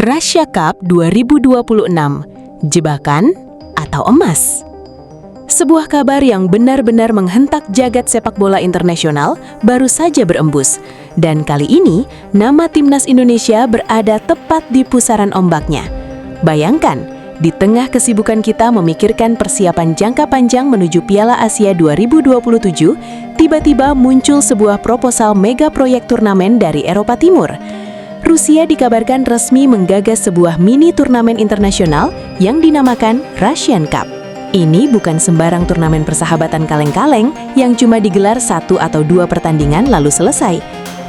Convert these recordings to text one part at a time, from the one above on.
Russia Cup 2026, jebakan atau emas? Sebuah kabar yang benar-benar menghentak jagat sepak bola internasional baru saja berembus. Dan kali ini, nama timnas Indonesia berada tepat di pusaran ombaknya. Bayangkan, di tengah kesibukan kita memikirkan persiapan jangka panjang menuju Piala Asia 2027, tiba-tiba muncul sebuah proposal mega proyek turnamen dari Eropa Timur. Rusia dikabarkan resmi menggagas sebuah mini turnamen internasional yang dinamakan Russian Cup. Ini bukan sembarang turnamen persahabatan kaleng-kaleng yang cuma digelar 1 atau 2 pertandingan lalu selesai.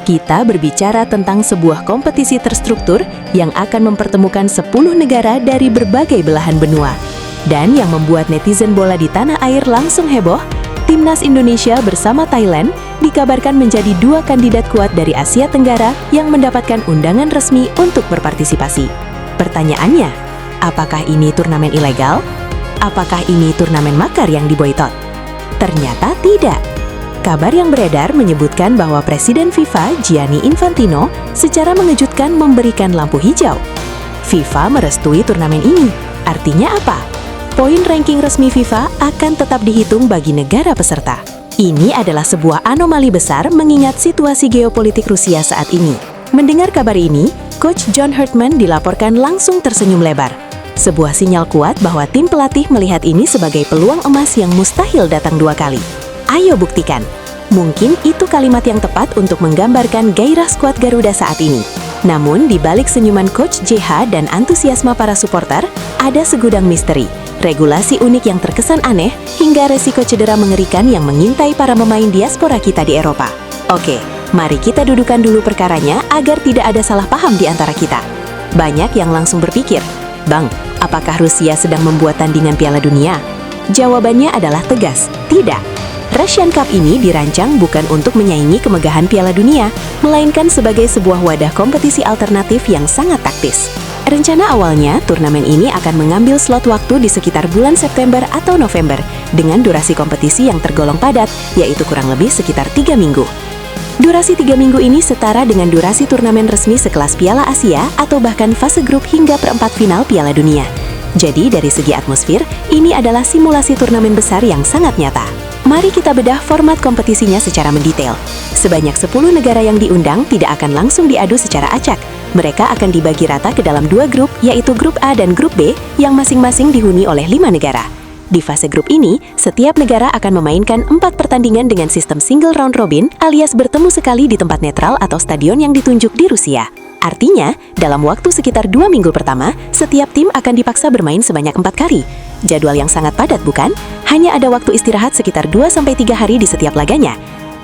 Kita berbicara tentang sebuah kompetisi terstruktur yang akan mempertemukan 10 negara dari berbagai belahan benua. Dan yang membuat netizen bola di tanah air langsung heboh, timnas Indonesia bersama Thailand dikabarkan menjadi 2 kandidat kuat dari Asia Tenggara yang mendapatkan undangan resmi untuk berpartisipasi. Pertanyaannya, apakah ini turnamen ilegal? Apakah ini turnamen makar yang diboikot? Ternyata tidak. Kabar yang beredar menyebutkan bahwa Presiden FIFA Gianni Infantino secara mengejutkan memberikan lampu hijau. FIFA merestui turnamen ini. Artinya apa? Poin ranking resmi FIFA akan tetap dihitung bagi negara peserta. Ini adalah sebuah anomali besar mengingat situasi geopolitik Rusia saat ini. Mendengar kabar ini, Coach John Herdman dilaporkan langsung tersenyum lebar. Sebuah sinyal kuat bahwa tim pelatih melihat ini sebagai peluang emas yang mustahil datang 2 kali. Ayo buktikan. Mungkin itu kalimat yang tepat untuk menggambarkan gairah skuad Garuda saat ini. Namun, di balik senyuman Coach JH dan antusiasme para supporter, ada segudang misteri, regulasi unik yang terkesan aneh, hingga resiko cedera mengerikan yang mengintai para pemain diaspora kita di Eropa. Oke, mari kita dudukan dulu perkaranya agar tidak ada salah paham di antara kita. Banyak yang langsung berpikir, Bang, apakah Rusia sedang membuat tandingan Piala Dunia? Jawabannya adalah tegas, tidak. Russian Cup ini dirancang bukan untuk menyaingi kemegahan Piala Dunia, melainkan sebagai sebuah wadah kompetisi alternatif yang sangat taktis. Rencana awalnya, turnamen ini akan mengambil slot waktu di sekitar bulan September atau November, dengan durasi kompetisi yang tergolong padat, yaitu kurang lebih sekitar 3 minggu. Durasi 3 minggu ini setara dengan durasi turnamen resmi sekelas Piala Asia atau bahkan fase grup hingga perempat final Piala Dunia. Jadi dari segi atmosfer, ini adalah simulasi turnamen besar yang sangat nyata. Mari kita bedah format kompetisinya secara mendetail. Sebanyak 10 negara yang diundang tidak akan langsung diadu secara acak. Mereka akan dibagi rata ke dalam 2 grup, yaitu grup A dan grup B, yang masing-masing dihuni oleh 5 negara. Di fase grup ini, setiap negara akan memainkan 4 pertandingan dengan sistem single round robin alias bertemu sekali di tempat netral atau stadion yang ditunjuk di Rusia. Artinya, dalam waktu sekitar 2 minggu pertama, setiap tim akan dipaksa bermain sebanyak 4 kali. Jadwal yang sangat padat, bukan? Hanya ada waktu istirahat sekitar 2-3 hari di setiap laganya.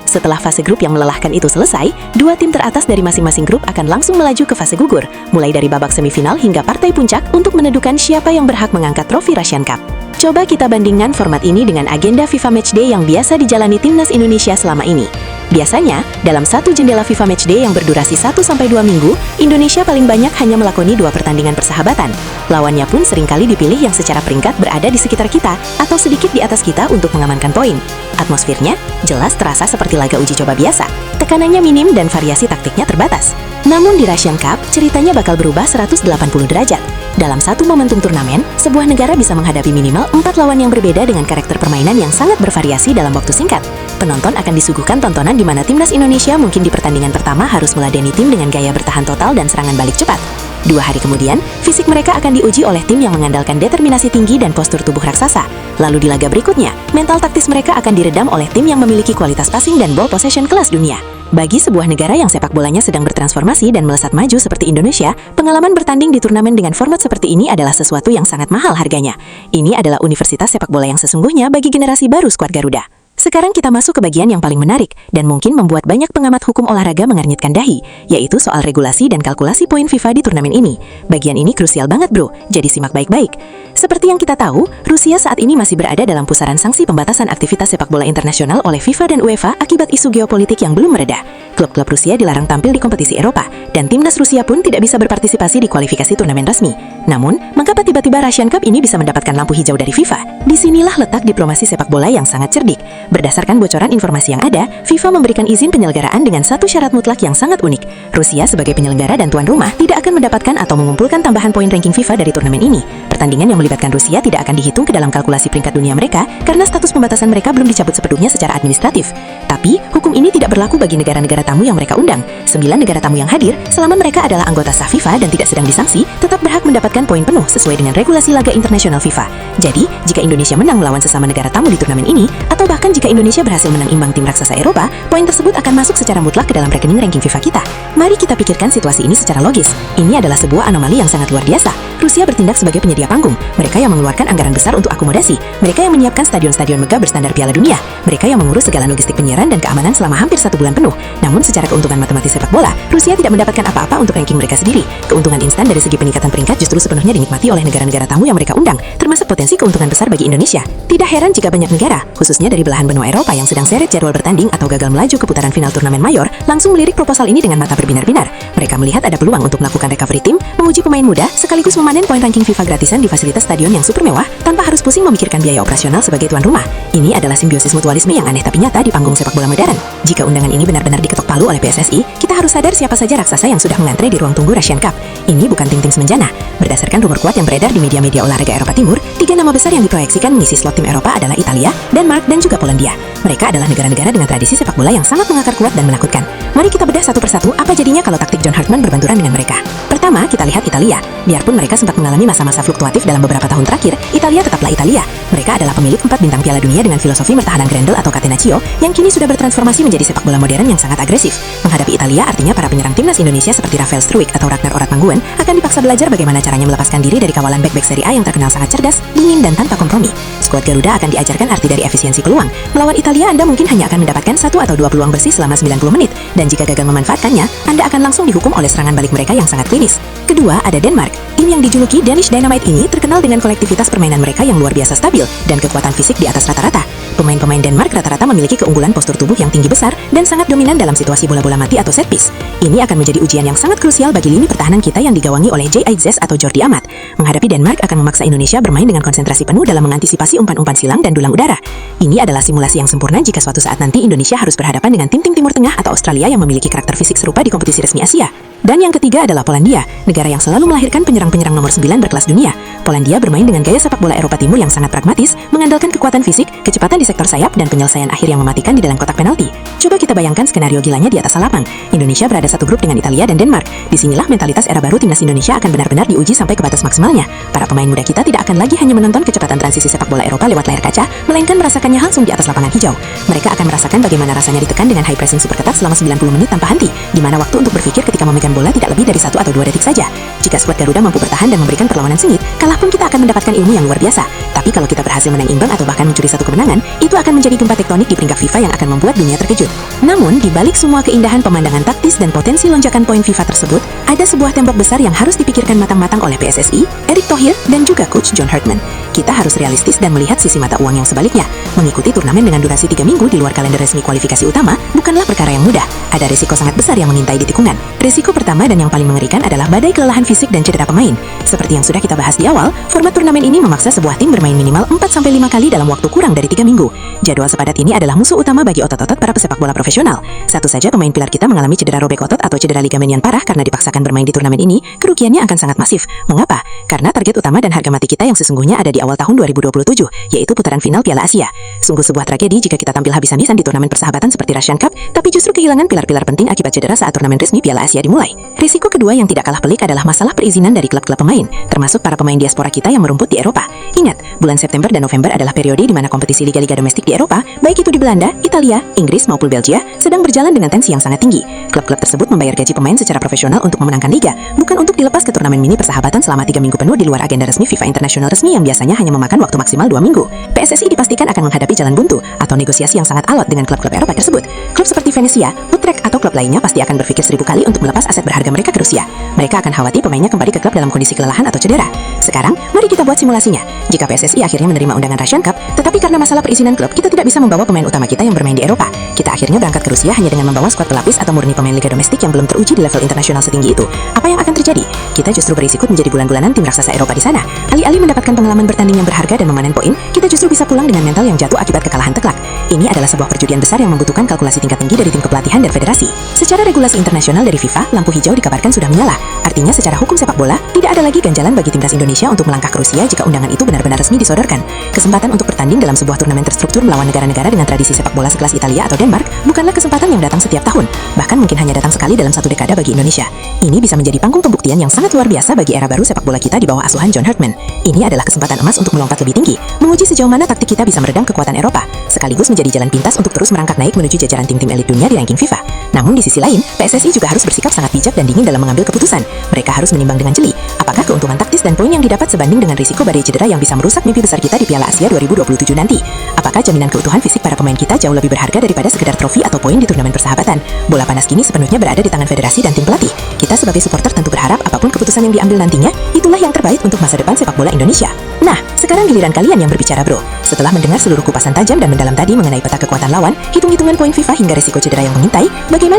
Setelah fase grup yang melelahkan itu selesai, 2 tim teratas dari masing-masing grup akan langsung melaju ke fase gugur, mulai dari babak semifinal hingga partai puncak untuk menentukan siapa yang berhak mengangkat trofi Russian Cup. Coba kita bandingkan format ini dengan agenda FIFA Matchday yang biasa dijalani timnas Indonesia selama ini. Biasanya, dalam satu jendela FIFA Matchday yang berdurasi 1-2 minggu, Indonesia paling banyak hanya melakoni 2 pertandingan persahabatan. Lawannya pun seringkali dipilih yang secara peringkat berada di sekitar kita atau sedikit di atas kita untuk mengamankan poin. Atmosfernya jelas terasa seperti laga uji coba biasa. Tekanannya minim dan variasi taktiknya terbatas. Namun di Russian Cup, ceritanya bakal berubah 180 derajat. Dalam satu momentum turnamen, sebuah negara bisa menghadapi minimal 4 lawan yang berbeda dengan karakter permainan yang sangat bervariasi dalam waktu singkat. Penonton akan disuguhkan tontonan di mana timnas Indonesia mungkin di pertandingan pertama harus meladeni tim dengan gaya bertahan total dan serangan balik cepat. 2 hari kemudian, fisik mereka akan diuji oleh tim yang mengandalkan determinasi tinggi dan postur tubuh raksasa. Lalu di laga berikutnya, mental taktis mereka akan diredam oleh tim yang memiliki kualitas passing dan ball possession kelas dunia. Bagi sebuah negara yang sepak bolanya sedang bertransformasi dan melesat maju seperti Indonesia, pengalaman bertanding di turnamen dengan format seperti ini adalah sesuatu yang sangat mahal harganya. Ini adalah universitas sepak bola yang sesungguhnya bagi generasi baru skuad Garuda. Sekarang kita masuk ke bagian yang paling menarik dan mungkin membuat banyak pengamat hukum olahraga mengernyitkan dahi, yaitu soal regulasi dan kalkulasi poin FIFA di turnamen ini. Bagian ini krusial banget bro, jadi simak baik-baik. Seperti yang kita tahu, Rusia saat ini masih berada dalam pusaran sanksi pembatasan aktivitas sepak bola internasional oleh FIFA dan UEFA akibat isu geopolitik yang belum mereda. Klub-klub Rusia dilarang tampil di kompetisi Eropa, dan timnas Rusia pun tidak bisa berpartisipasi di kualifikasi turnamen resmi. Namun, mengapa tiba-tiba Russian Cup ini bisa mendapatkan lampu hijau dari FIFA? Disinilah letak diplomasi sepak bola yang sangat cerdik. Berdasarkan bocoran informasi yang ada, FIFA memberikan izin penyelenggaraan dengan satu syarat mutlak yang sangat unik. Rusia sebagai penyelenggara dan tuan rumah tidak akan mendapatkan atau mengumpulkan tambahan poin ranking FIFA dari turnamen ini. Pertandingan yang melibatkan Rusia tidak akan dihitung ke dalam kalkulasi peringkat dunia mereka karena status pembatasan mereka belum dicabut sepenuhnya secara administratif. Tapi, hukum ini tidak berlaku bagi negara-negara tamu yang mereka undang. 9 negara tamu yang hadir, selama mereka adalah anggota sah FIFA dan tidak sedang disanksi, tetap berhak mendapatkan poin penuh sesuai dengan regulasi laga internasional FIFA. Jadi, jika Indonesia menang melawan sesama negara tamu di turnamen ini, atau bahkan jika Indonesia berhasil menang imbang tim raksasa Eropa, poin tersebut akan masuk secara mutlak ke dalam rekening ranking FIFA kita. Mari kita pikirkan situasi ini secara logis. Ini adalah sebuah anomali yang sangat luar biasa. Rusia bertindak sebagai penyedia panggung. Mereka yang mengeluarkan anggaran besar untuk akomodasi. Mereka yang menyiapkan stadion-stadion megah berstandar Piala Dunia. Mereka yang mengurus segala logistik penyiaran dan keamanan selama hampir 1 bulan penuh. Namun secara keuntungan matematis sepak bola, Rusia tidak mendapatkan apa-apa untuk ranking mereka sendiri. Keuntungan instan dari segi peningkatan peringkat justru sepenuhnya dinikmati oleh negara-negara tamu yang mereka undang, termasuk potensi keuntungan besar bagi Indonesia. Tidak heran jika banyak negara, khususnya dari belahan benua Eropa yang sedang seret jadwal bertanding atau gagal melaju ke putaran final turnamen mayor, langsung melirik proposal ini dengan mata berbinar-binar. Mereka melihat ada peluang untuk melakukan recovery tim, menguji pemain muda, sekaligus memanen poin ranking FIFA gratisan di fasilitas stadion yang super mewah tanpa harus pusing memikirkan biaya operasional sebagai tuan rumah. Ini adalah simbiosis mutualisme yang aneh tapi nyata di panggung sepak bola modern. Jika undangan ini benar-benar diketok palu oleh PSSI, kita harus sadar siapa saja raksasa yang sudah mengantre di ruang tunggu Russian Cup. Ini bukan ting-ting semenjana. Berdasarkan rumor kuat yang beredar di media-media olahraga Eropa Timur, 3 nama besar yang diproyeksikan mengisi slot tim Eropa adalah Italia, Denmark, dan juga Polandia. Mereka adalah negara-negara dengan tradisi sepak bola yang sangat mengakar kuat dan menakutkan. Mari kita bedah satu persatu apa jadinya kalau taktik John Hartman berbenturan dengan mereka. Pertama, kita lihat Italia. Biarpun mereka sempat mengalami masa-masa fluktuatif dalam beberapa tahun terakhir, Italia tetaplah Italia. Mereka adalah pemilik 4 bintang Piala Dunia dengan filosofi pertahanan Grendel atau Catenaccio yang kini sudah bertransformasi menjadi sepak bola modern yang sangat agresif. Menghadapi Italia artinya para penyerang timnas Indonesia seperti Rafael Struijk atau Ragnar Oratmangguwen akan dipaksa belajar bagaimana caranya melepaskan diri dari kawalan bek-bek Serie A yang terkenal sangat cerdas, dingin, dan tanpa kompromi. Skuad Garuda akan diajarkan arti dari efisiensi peluang. Melawan Italia, Anda mungkin hanya akan mendapatkan 1 atau 2 peluang bersih selama 90 menit, dan jika gagal memanfaatkannya, Anda akan langsung dihukum oleh serangan balik mereka yang sangat klinis. Kedua, ada Denmark. Tim yang dijuluki Danish Dynamite ini terkenal dengan kolektivitas permainan mereka yang luar biasa stabil dan kekuatan fisik di atas rata-rata. Pemain-pemain Denmark rata-rata memiliki keunggulan postur tubuh yang tinggi besar dan sangat dominan dalam situasi bola-bola mati atau set piece. Ini akan menjadi ujian yang sangat krusial bagi lini pertahanan kita yang digawangi oleh J.I. Zes atau Jordi Amat. Menghadapi Denmark akan memaksa Indonesia bermain dengan konsentrasi penuh dalam mengantisipasi umpan-umpan silang dan dulang udara. Ini adalah simulasi yang sempurna jika suatu saat nanti Indonesia harus berhadapan dengan tim-tim Timur Tengah atau Australia yang memiliki karakter fisik serupa di kompetisi resmi Asia. Dan yang ketiga adalah Polandia, negara yang selalu melahirkan penyerang-penyerang nomor 9 berkelas dunia. Polandia bermain dengan gaya sepak bola Eropa Timur yang sangat pragmatis, mengandalkan kekuatan fisik, kecepatan di sektor sayap, dan penyelesaian akhir yang mematikan di dalam kotak penalti. Coba kita bayangkan skenario gilanya di atas lapang. Indonesia berada satu grup dengan Italia dan Denmark. Disinilah mentalitas era baru timnas Indonesia akan benar-benar diuji sampai ke batas maksimalnya. Para pemain muda kita tidak akan lagi hanya menonton kecepatan transisi sepak bola Eropa lewat layar kaca, melainkan merasakannya langsung di atas lapangan hijau. Mereka akan merasakan bagaimana rasanya ditekan dengan high pressing super ketat selama 90 menit tanpa henti, di mana waktu untuk berpikir ketika memegang bola tidak lebih dari 1 atau 2 detik saja. Jika skuad Garuda mampu bertahan dan memberikan perlawanan sengit, kalah pun kita akan mendapatkan ilmu yang luar biasa. Tapi kalau kita berhasil menang imbang atau bahkan mencuri 1 kemenangan, itu akan menjadi gempa tektonik di peringkat FIFA yang akan membuat dunia terkejut. Namun, di balik semua keindahan pemandangan taktis dan potensi lonjakan poin FIFA tersebut, ada sebuah tembok besar yang harus dipikirkan matang-matang oleh PSSI, Erick Thohir, dan juga Coach John Hartman. Kita harus realistis dan melihat sisi mata uang yang sebaliknya. Mengikuti turnamen dengan durasi 3 minggu di luar kalender resmi kualifikasi utama bukanlah perkara yang mudah. Ada risiko sangat besar yang mengintai di tikungan. Risiko pertama dan yang paling mengerikan adalah badai kelelahan fisik dan cedera pemain. Seperti yang sudah kita bahas di awal, format turnamen ini memaksa sebuah tim bermain minimal 4-5 kali dalam waktu kurang dari 3 minggu. Jadwal sepadat ini adalah musuh utama bagi otot-otot para pesepak bola profesional. Satu saja pemain pilar kita mengalami cedera robek otot atau cedera ligamen yang parah karena dipaksakan bermain di turnamen ini, kerugiannya akan sangat masif. Mengapa? Karena target utama dan harga mati kita yang sesungguhnya ada di awal tahun 2027, yaitu putaran final Piala Asia. Sungguh sebuah tragedi jika kita tampil habis-habisan di turnamen persahabatan seperti Russian Cup, tapi justru kehilangan pilar-pilar penting akibat cedera saat turnamen resmi Piala Asia dimulai. Risiko kedua yang tidak kalah pelik adalah masalah perizinan dari klub-klub pemain, termasuk para pemain diaspora kita yang merumput di Eropa. Ingat, bulan September dan November adalah periode di mana kompetisi liga-liga domestik di Eropa, baik itu di Belanda, Italia, Inggris maupun Belgia, sedang berjalan dengan tensi yang sangat tinggi. Klub-klub tersebut membayar gaji pemain secara profesional untuk memenangkan liga, bukan untuk dilepas ke turnamen mini persahabatan selama 3 minggu penuh di luar agenda resmi FIFA Internasional resmi yang biasanya hanya memakan waktu maksimal 2 minggu. PSSI dipastikan akan menghadapi jalan buntu atau negosiasi yang sangat alot dengan klub-klub Eropa tersebut. Klub seperti Venezia, Utrecht atau klub lainnya pasti akan berpikir 1000 kali untuk melepas aset berharga mereka ke Rusia. Mereka akan khawatir pemainnya kembali ke klub dalam kondisi kelelahan atau cedera. Sekarang, mari kita buat simulasinya. Jika PSSI akhirnya menerima undangan Russian Cup, tetapi karena masalah perizinan klub, kita tidak bisa membawa pemain utama kita yang bermain di Eropa. Kita akhirnya berangkat ke Rusia hanya dengan membawa skuad pelapis atau murni pemain liga domestik yang belum teruji di level internasional setinggi itu. Apa yang akan terjadi? Kita justru berisiko menjadi bulan-bulanan tim raksasa Eropa di sana. Alih-alih mendapatkan pengalaman bertanding yang berharga dan memanen poin, kita justru bisa pulang dengan mental yang jatuh akibat kekalahan teklak. Ini adalah sebuah perjudian besar yang membutuhkan kalkulasi tingkat tinggi dari tim kepelatihan dan federasi. Secara regulasi internasional dari FIFA, lampu hijau dikabarkan sudah menyala. Artinya secara hukum sepak bola, tidak ada lagi ganjalan bagi timnas Indonesia untuk melangkah ke Rusia jika undangan itu benar-benar resmi disodorkan. Kesempatan untuk bertanding dalam sebuah turnamen terstruktur melawan negara-negara dengan tradisi sepak bola sekelas Italia atau Denmark bukanlah kesempatan yang datang setiap tahun, bahkan mungkin hanya datang sekali dalam 1 dekade bagi Indonesia. Ini bisa menjadi panggung pembuktian yang sangat luar biasa bagi era baru sepak bola kita di bawah asuhan John Herdman. Ini adalah kesempatan emas untuk melompat lebih tinggi, menguji sejauh mana taktik kita bisa meredam kekuatan Eropa, sekaligus menjadi jalan pintas untuk terus merangkak naik menuju jajaran tim-tim elit dunia di ranking FIFA. Namun di sisi lain, PSSI juga harus bersikap sangat bijak dan dingin dalam mengambil keputusan. Mereka harus menimbang dengan jeli, apakah keuntungan taktis dan poin yang didapat sebanding dengan risiko badai cedera yang bisa merusak mimpi besar kita di Piala Asia 2027 nanti. Apakah jaminan keutuhan fisik para pemain kita jauh lebih berharga daripada sekedar trofi atau poin di turnamen persahabatan? Bola panas kini sepenuhnya berada di tangan federasi dan tim pelatih. Kita sebagai supporter tentu berharap apapun keputusan yang diambil nantinya, itulah yang terbaik untuk masa depan sepak bola Indonesia. Nah, sekarang giliran kalian yang berbicara, bro. Setelah mendengar seluruh kupasan tajam dan mendalam tadi mengenai peta kekuatan lawan, hitung-hitungan poin FIFA hingga risiko cedera yang mengintai, bagaimana